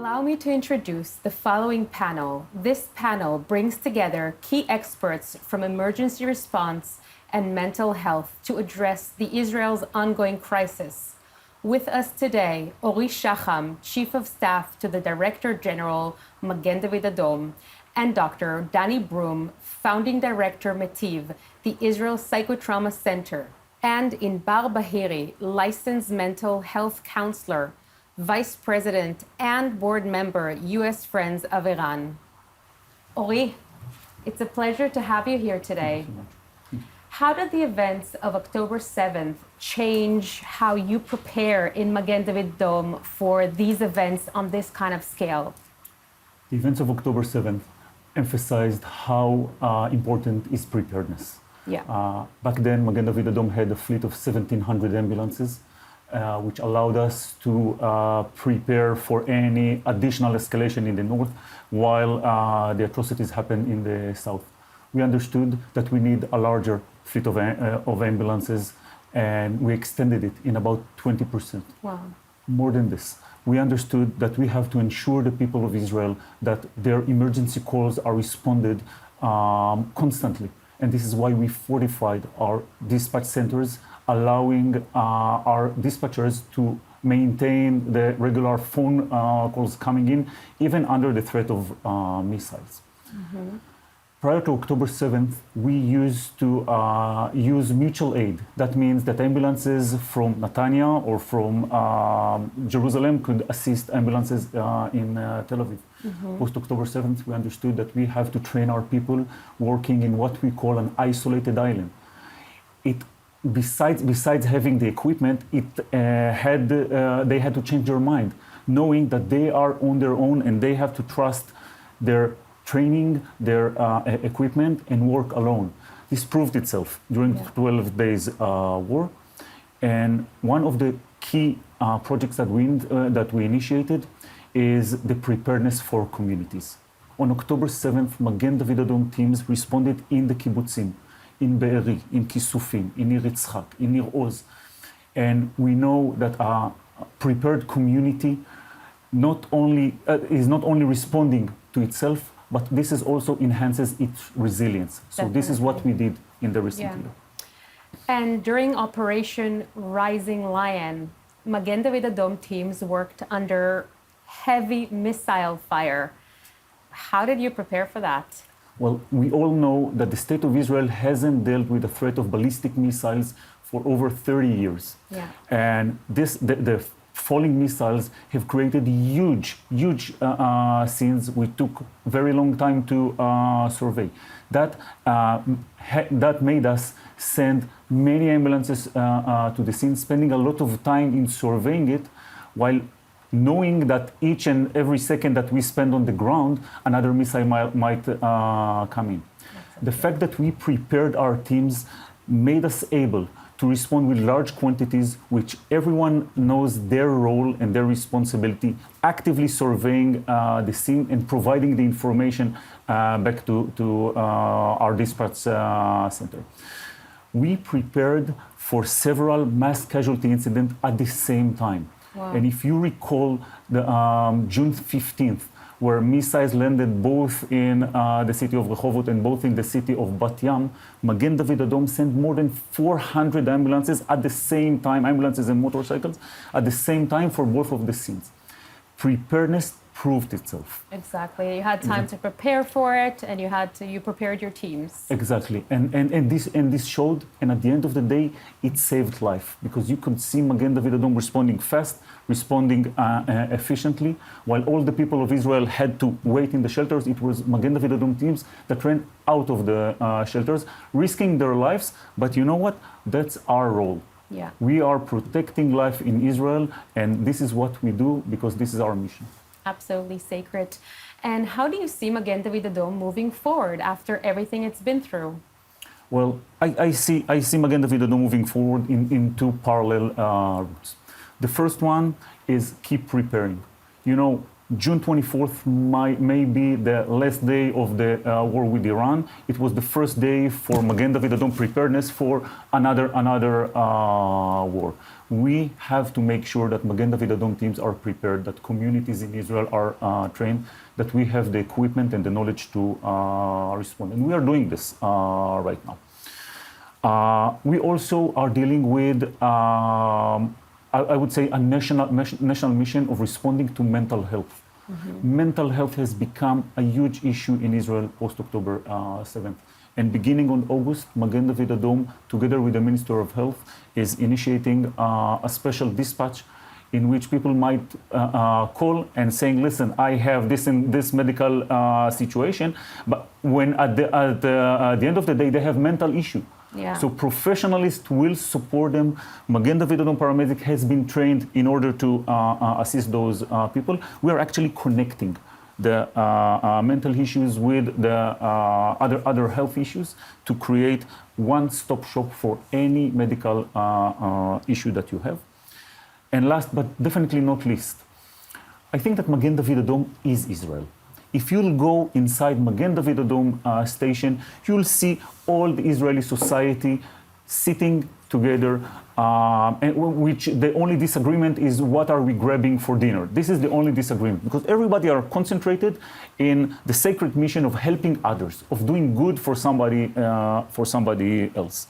Allow me to introduce the following panel. This panel brings together key experts from emergency response and mental health to address the Israel's ongoing crisis. With us today, Shacham, Chief of Staff to the Director General Magen David Adom, and Dr. Danny Brom, Founding Director Metiv, the Israel Psychotrauma Center, and Inbar Behiri, Licensed Mental Health Counselor, Vice President and Board Member, U.S. Friends of ERAN. Ori, it's a pleasure to have you here today. How did the events of October 7th change how you prepare in Magen David Adom for these events on this kind of scale? The events of October 7th emphasized how important is preparedness. Back then, Magen David Adom had a fleet of 1,700 ambulances, which allowed us to prepare for any additional escalation in the north while the atrocities happen in the south. We understood that we need a larger fleet of ambulances, and we extended it in about 20%. Wow. More than this, we understood that we have to ensure the people of Israel that their emergency calls are responded constantly. And this is why we fortified our dispatch centers, allowing our dispatchers to maintain the regular phone calls coming in, even under the threat of missiles. Mm-hmm. Prior to October 7th, we used to use mutual aid. That means that ambulances from Netanya or from Jerusalem could assist ambulances in Tel Aviv. Mm-hmm. Post-October 7th, we understood that we have to train our people working in what we call an isolated island. Besides having the equipment, they had to change their mind, knowing that they are on their own and they have to trust their training, their equipment, and work alone. This proved itself during the 12 days war. And one of the key projects that we initiated is the preparedness for communities. On October 7th, Magen David Adom teams responded in the kibbutzim, in Behiri, in Kisufim, in Nir Yitzchak, in Nir Oz. And we know that a prepared community is not only responding to itself, but this is also enhances its resilience. So Definitely. This is what we did in the recent year. And during Operation Rising Lion, Magen David Adom teams worked under heavy missile fire. How did you prepare for that? Well, we all know that the state of Israel hasn't dealt with the threat of ballistic missiles for over 30 years. Yeah. And the falling missiles have created huge scenes which took very long time to survey. That made us send many ambulances to the scene, spending a lot of time in surveying it, while knowing that each and every second that we spend on the ground, another missile might come in. The fact that we prepared our teams made us able to respond with large quantities, which everyone knows their role and their responsibility, actively surveying the scene and providing the information back to our dispatch center. We prepared for several mass casualty incidents at the same time. Wow. And if you recall the June 15th, where missiles landed both in the city of Rehovot and both in the city of Bat Yam, Magen David Adom sent more than 400 ambulances at the same time, ambulances and motorcycles, at the same time for both of the scenes. Preparedness proved itself. Exactly. You had time to prepare for it, and you prepared your teams. Exactly. And this showed, and at the end of the day, it saved life, because you could see Magen David Adom responding fast, responding efficiently, while all the people of Israel had to wait in the shelters. It was Magen David Adom teams that ran out of the shelters, risking their lives. But you know what? That's our role. Yeah. We are protecting life in Israel, and this is what we do because this is our mission. Absolutely sacred. And how do you see Magen David Adom moving forward after everything it's been through? Well, I see Magen David Adom moving forward in two parallel routes. The first one is keep preparing. You know, June 24th may be the last day of the war with Iran. It was the first day for Magen David Adom preparedness for another war. We have to make sure that Magen David Adom teams are prepared, that communities in Israel are trained, that we have the equipment and the knowledge to respond. And we are doing this right now. We also are dealing with, I would say, a national mission of responding to mental health. Mm-hmm. Mental health has become a huge issue in Israel post-October 7th. And beginning on August, Magen David Adom, together with the Minister of Health, is initiating a special dispatch in which people might call and saying, listen, I have this and this medical situation, but when at the end of the day, they have mental issue. Yeah. So professionalists will support them. Magen David Adom paramedic has been trained in order to assist those people. We are actually connecting the mental issues with the other health issues to create one-stop shop for any medical issue that you have. And last but definitely not least, I think that Magen David Adom is Israel. If you'll go inside Magen David Adom station, you'll see all the Israeli society sitting together, and which the only disagreement is what are we grabbing for dinner. This is the only disagreement, because everybody are concentrated in the sacred mission of helping others, of doing good for somebody else.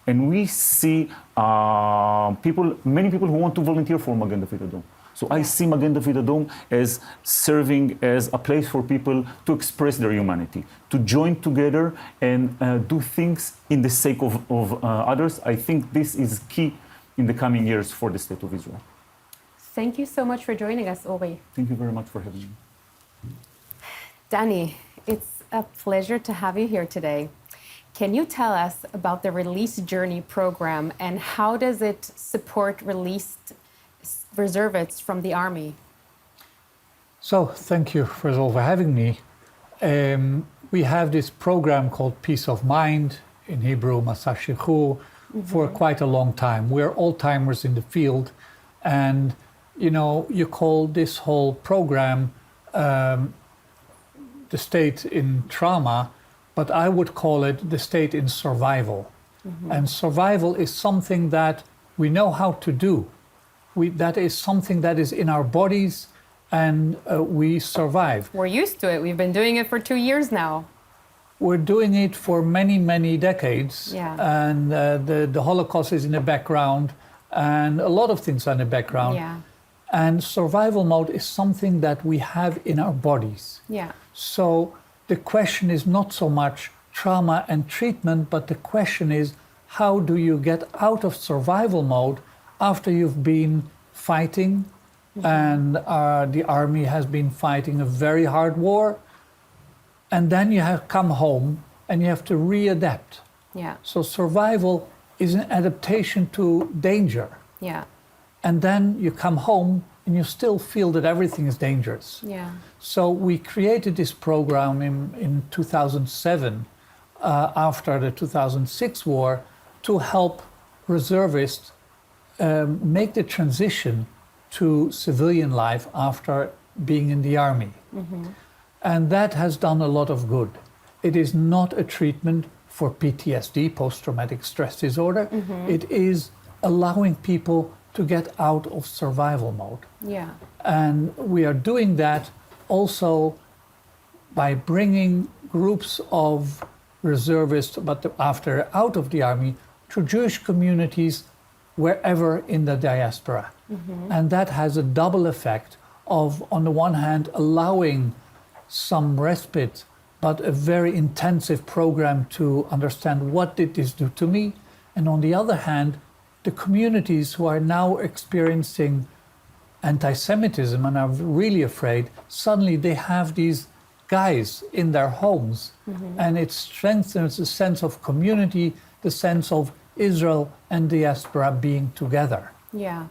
And we see many people who want to volunteer for Magen David Adom. So I see Magen David Adom as serving as a place for people to express their humanity, to join together and do things in the sake of others. I think this is key in the coming years for the State of Israel. Thank you so much for joining us, Ori. Thank you very much for having me. Danny, it's a pleasure to have you here today. Can you tell us about the Release Journey program and how does it support released reservists from the Army? So, thank you, first of all, for having me. We have this program called Peace of Mind, in Hebrew, Masa Shechur, for quite a long time. We're old-timers in the field, and, you call this whole program the state in trauma, but I would call it the state in survival. And survival is something that we know how to do. That is something that is in our bodies, and we survive. We're used to it. We've been doing it for 2 years now. We're doing it for many, many decades. Yeah. And the Holocaust is in the background, and a lot of things are in the background. Yeah. And survival mode is something that we have in our bodies. Yeah. So the question is not so much trauma and treatment, but the question is, how do you get out of survival mode after you've been fighting, and the army has been fighting a very hard war, and then you have come home and you have to readapt. Yeah. So survival is an adaptation to danger. Yeah. And then you come home and you still feel that everything is dangerous. Yeah. So we created this program in 2007, after the 2006 war, to help reservists make the transition to civilian life after being in the army. And that has done a lot of good. It is not a treatment for PTSD, post-traumatic stress disorder. It is allowing people to get out of survival mode. Yeah. And we are doing that also by bringing groups of reservists, but after out of the army, to Jewish communities wherever in the diaspora. And that has a double effect of, on the one hand, allowing some respite, but a very intensive program to understand what did this do to me. And on the other hand, the communities who are now experiencing anti-Semitism and are really afraid, suddenly they have these guys in their homes. And it strengthens the sense of community, the sense of Israel and diaspora being together. Yeah.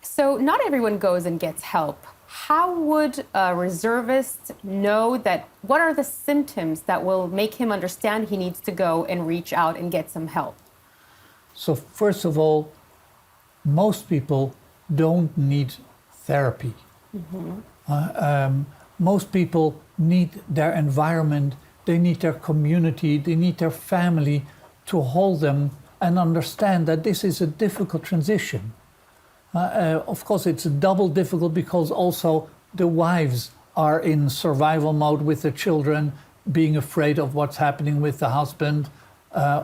So not everyone goes and gets help. How would a reservist know that, what are the symptoms that will make him understand he needs to go and reach out and get some help? So first of all, most people don't need therapy. Most people need their environment, they need their community, they need their family to hold them and understand that this is a difficult transition. Of course, it's double difficult because also the wives are in survival mode with the children, being afraid of what's happening with the husband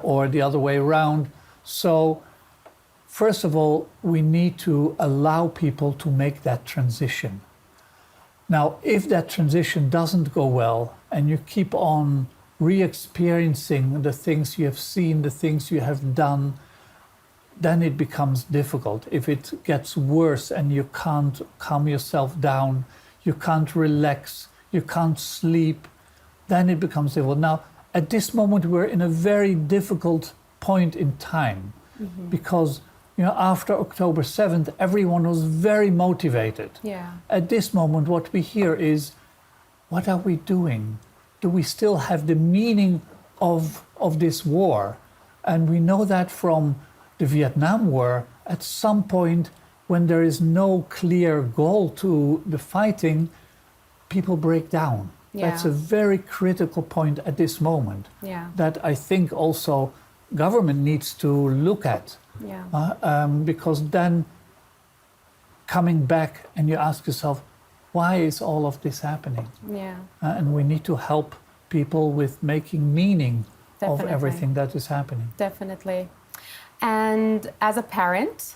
or the other way around. So, first of all, we need to allow people to make that transition. Now, if that transition doesn't go well and you keep on re-experiencing the things you have seen, the things you have done, then it becomes difficult. If it gets worse and you can't calm yourself down, you can't relax, you can't sleep, then it becomes difficult. Now, at this moment, we're in a very difficult point in time because after October 7th, everyone was very motivated. Yeah. At this moment, what we hear is, what are we doing? Do we still have the meaning of this war? And we know that from the Vietnam War, at some point when there is no clear goal to the fighting, people break down. Yeah. That's a very critical point at this moment that I think also government needs to look at. Because then coming back and you ask yourself, why is all of this happening? And we need to help people with making meaning of everything that is happening. Definitely. And as a parent,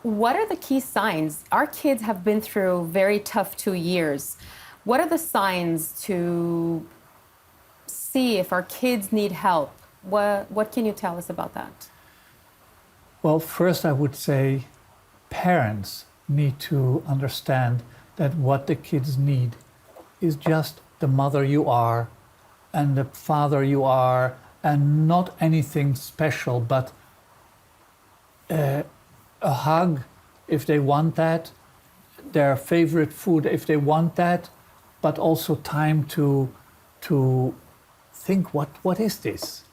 what are the key signs? Our kids have been through very tough 2 years. What are the signs to see if our kids need help? What can you tell us about that? Well, first I would say parents need to understand that what the kids need is just the mother you are and the father you are, and not anything special, but a hug if they want that, their favorite food if they want that, but also time to think, what is this?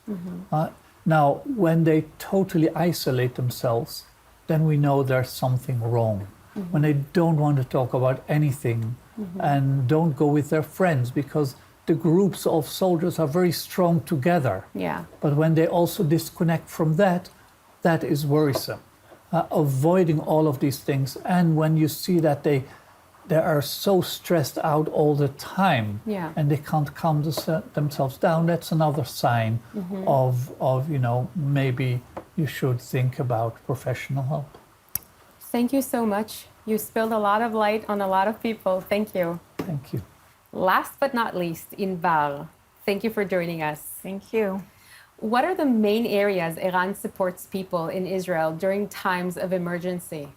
Now, when they totally isolate themselves, then we know there's something wrong. When they don't want to talk about anything and don't go with their friends, because the groups of soldiers are very strong together. But when they also disconnect from that, that is worrisome. Avoiding all of these things, and when you see that they are so stressed out all the time and they can't calm themselves down, that's another sign of maybe you should think about professional help. Thank you so much. You spilled a lot of light on a lot of people. Thank you. Thank you. Last but not least, Inbar, thank you for joining us. Thank you. What are the main areas ERAN supports people in Israel during times of emergency?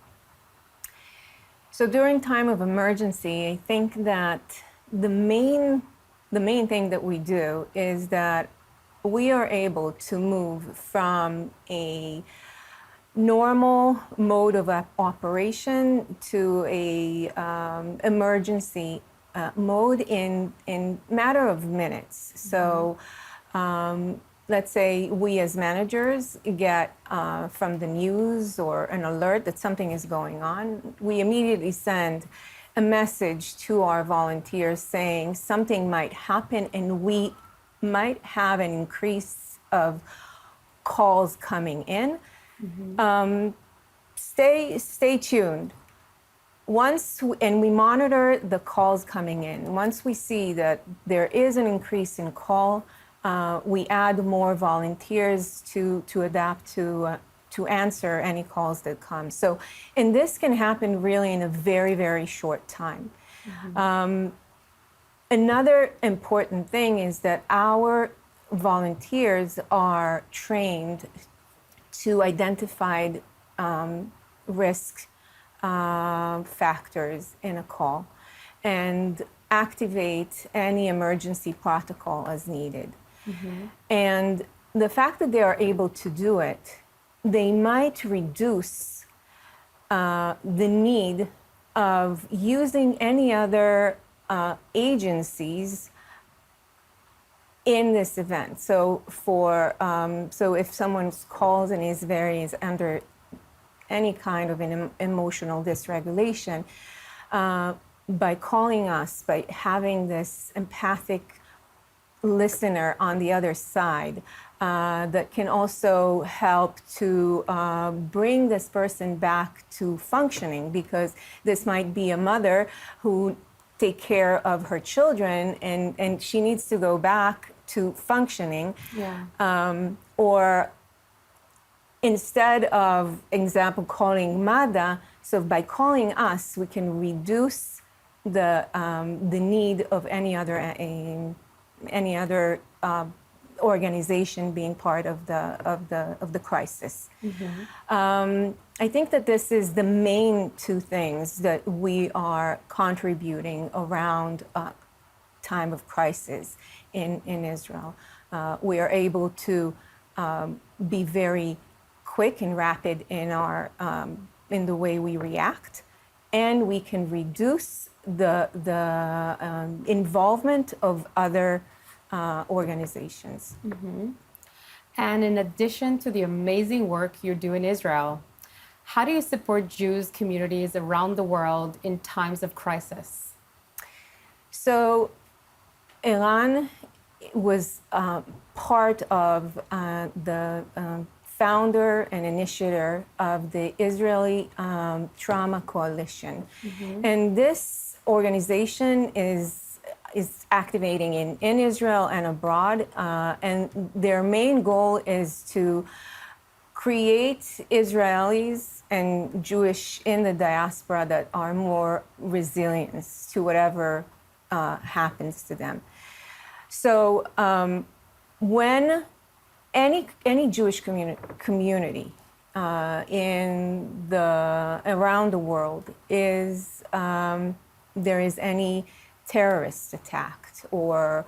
So during time of emergency, I think that the main thing that we do is that we are able to move from a normal mode of operation to a emergency mode in matter of minutes. So let's say we as managers get from the news or an alert that something is going on, we immediately send a message to our volunteers saying something might happen and we might have an increase of calls coming in. Stay tuned. And we monitor the calls coming in. Once we see that there is an increase in call, we add more volunteers to adapt to answer any calls that come. So, and this can happen really in a very, very short time. Another important thing is that our volunteers are trained to identify risk factors in a call and activate any emergency protocol as needed. And the fact that they are able to do it, they might reduce the need of using any other agencies in this event. So so if someone's calls and is under any kind of an emotional dysregulation, by calling us, by having this empathic listener on the other side, that can also help to bring this person back to functioning, because this might be a mother who take care of her children and she needs to go back to functioning. Or instead of, example, calling MADA, so by calling us, we can reduce the need of any other organization being part of the crisis. I think that this is the main two things that we are contributing around time of crisis in Israel. We are able to be very quick and rapid in our in the way we react, and we can reduce the involvement of other organizations. And in addition to the amazing work you do in Israel, how do you support Jews communities around the world in times of crisis? So, ERAN was part of the founder and initiator of the Israeli Trauma Coalition. And this organization is activating in Israel and abroad. And their main goal is to create Israelis and Jewish in the diaspora that are more resilient to whatever happens to them. So when any Jewish community around the world there is any terrorist attack or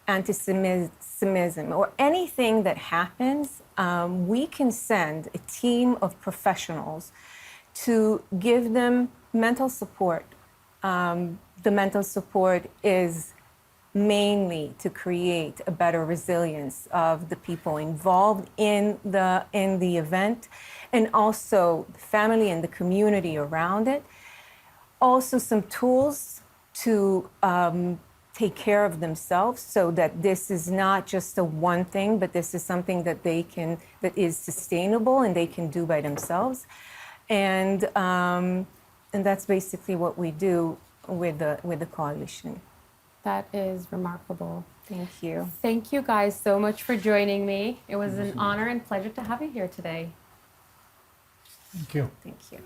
anti-Semitism or anything that happens, we can send a team of professionals to give them mental support. The mental support is mainly to create a better resilience of the people involved in the event, and also the family and the community around it. Also some tools to take care of themselves, so that this is not just a one thing, but this is something that that is sustainable and they can do by themselves. And that's basically what we do with the coalition. That is remarkable. Thank you. Thank you guys so much for joining me. It was an honor and pleasure to have you here today. Thank you. Thank you.